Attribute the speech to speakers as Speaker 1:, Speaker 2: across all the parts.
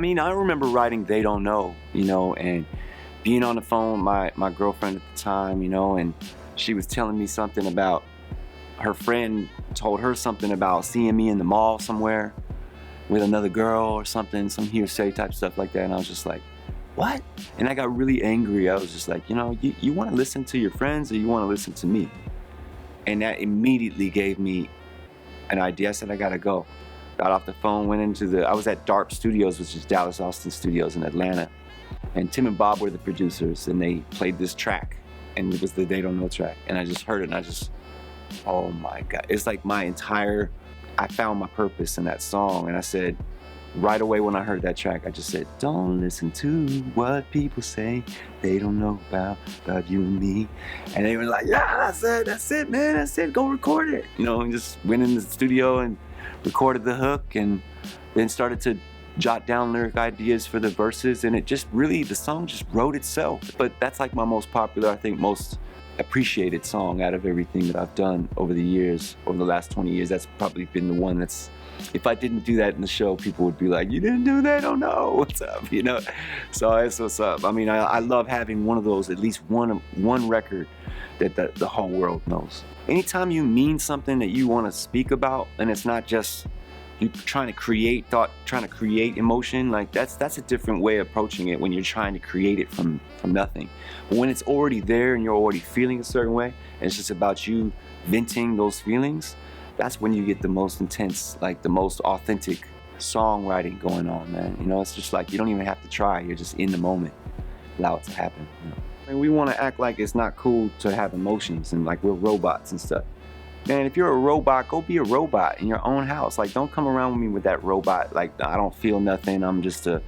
Speaker 1: I mean, I remember writing They Don't Know, you know, and being on the phone with my girlfriend at the time, you know, and she was telling me something about her friend told her something about seeing me in the mall somewhere with another girl or something, some hearsay type stuff like that. And I was just like, what? And I got really angry. I was just like, you know, you want to listen to your friends or you want to listen to me? And that immediately gave me an idea. I said, I gotta go. Got off the phone, went into I was at DARP Studios, which is Dallas Austin Studios in Atlanta. And Tim and Bob were the producers, and they played this track, and it was the They Don't Know track. And I just heard it, and I just, oh my God. It's like I found my purpose in that song. And I said, right away when I heard that track, I just said, don't listen to what people say. They don't know about you and me. And they were like, yeah, that's it, man, that's it, go record it. You know, and just went in the studio and recorded the hook, and then started to jot down lyric ideas for the verses, and it just really, the song just wrote itself. But that's like my most popular, I think most appreciated song out of everything that I've done over the years, over the last 20 years. That's probably been the one that's, if I didn't do that in the show, people would be like, you didn't do that? Oh no, what's up, you know? So that's what's up. I mean, I love having one of those, at least one record that the whole world knows. Anytime you mean something that you want to speak about, and it's not just you trying to create thought, trying to create emotion, like that's a different way of approaching it when you're trying to create it from nothing. But when it's already there and you're already feeling a certain way, and it's just about you venting those feelings, that's when you get the most intense, like the most authentic songwriting going on, man. You know, it's just like you don't even have to try, you're just in the moment, allow it to happen, you know? And we want to act like it's not cool to have emotions and like we're robots and stuff. Man, if you're a robot, go be a robot in your own house. Like, don't come around with me with that robot. Like, I don't feel nothing. I'm just a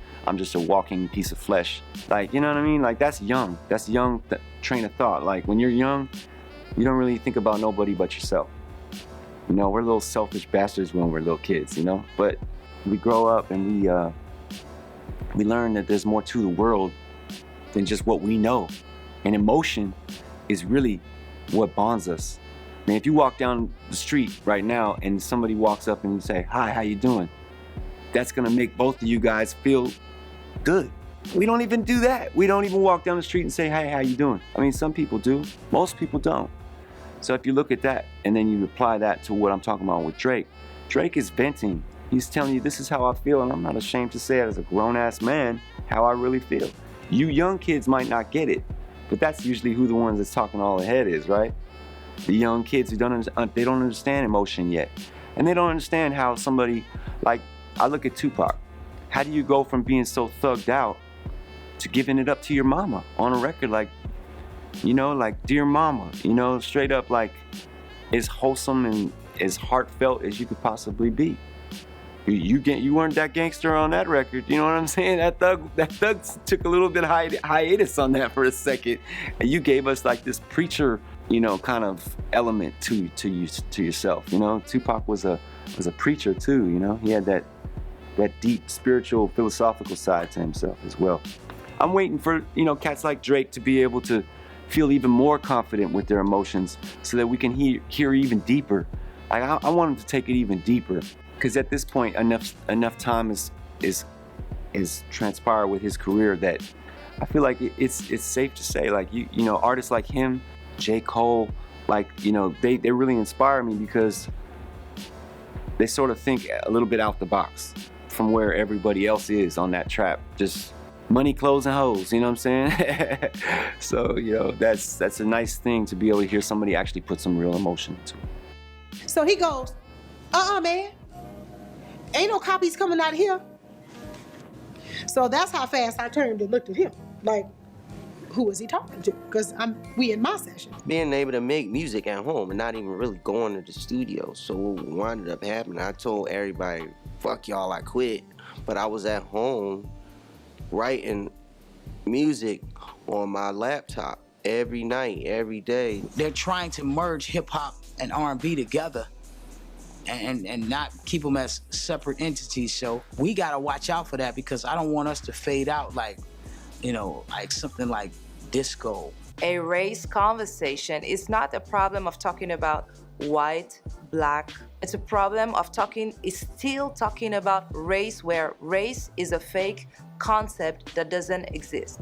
Speaker 1: walking piece of flesh. Like, you know what I mean? Like, that's young. That's young train of thought. Like, when you're young, you don't really think about nobody but yourself. You know, we're little selfish bastards when we're little kids, you know? But we grow up and we learn that there's more to the world than just what we know. And emotion is really what bonds us. I mean, if you walk down the street right now and somebody walks up and you say, hi, how you doing? That's gonna make both of you guys feel good. We don't even do that. We don't even walk down the street and say, hey, how you doing? I mean, some people do, most people don't. So if you look at that and then you apply that to what I'm talking about with Drake, Drake is venting. He's telling you, this is how I feel, and I'm not ashamed to say it as a grown-ass man, how I really feel. You young kids might not get it, but that's usually who the ones that's talking all ahead is, right? The young kids who don't understand emotion yet. And they don't understand how somebody, like, I look at Tupac. How do you go from being so thugged out to giving it up to your mama on a record like, you know, like Dear Mama, you know, straight up like as wholesome and as heartfelt as you could possibly be. You weren't that gangster on that record, you know what I'm saying? That thug took a little bit hiatus on that for a second, and you gave us like this preacher, you know, kind of element to yourself. You know, Tupac was a preacher too. You know, he had that deep spiritual, philosophical side to himself as well. I'm waiting for, you know, cats like Drake to be able to feel even more confident with their emotions, so that we can hear even deeper. Like I want him to take it even deeper. Because at this point, enough time is transpired with his career that I feel like it's safe to say, like you know, artists like him, J. Cole, like, you know, they really inspire me because they sort of think a little bit out the box from where everybody else is on that trap. Just money, clothes, and hoes, you know what I'm saying? So, you know, that's a nice thing to be able to hear somebody actually put some real emotion into it.
Speaker 2: So he goes, man. Ain't no copies coming out of here. So that's how fast I turned and looked at him. Like, who is he talking to? Because we in my session.
Speaker 3: Being able to make music at home and not even really going to the studio. So what wound up happening, I told everybody, fuck y'all, I quit. But I was at home writing music on my laptop every night, every day.
Speaker 4: They're trying to merge hip hop and R&B together. And not keep them as separate entities. So we gotta watch out for that, because I don't want us to fade out like, you know, like something like disco.
Speaker 5: A race conversation is not a problem of talking about white, black. It's a problem of still talking about race where race is a fake concept that doesn't exist.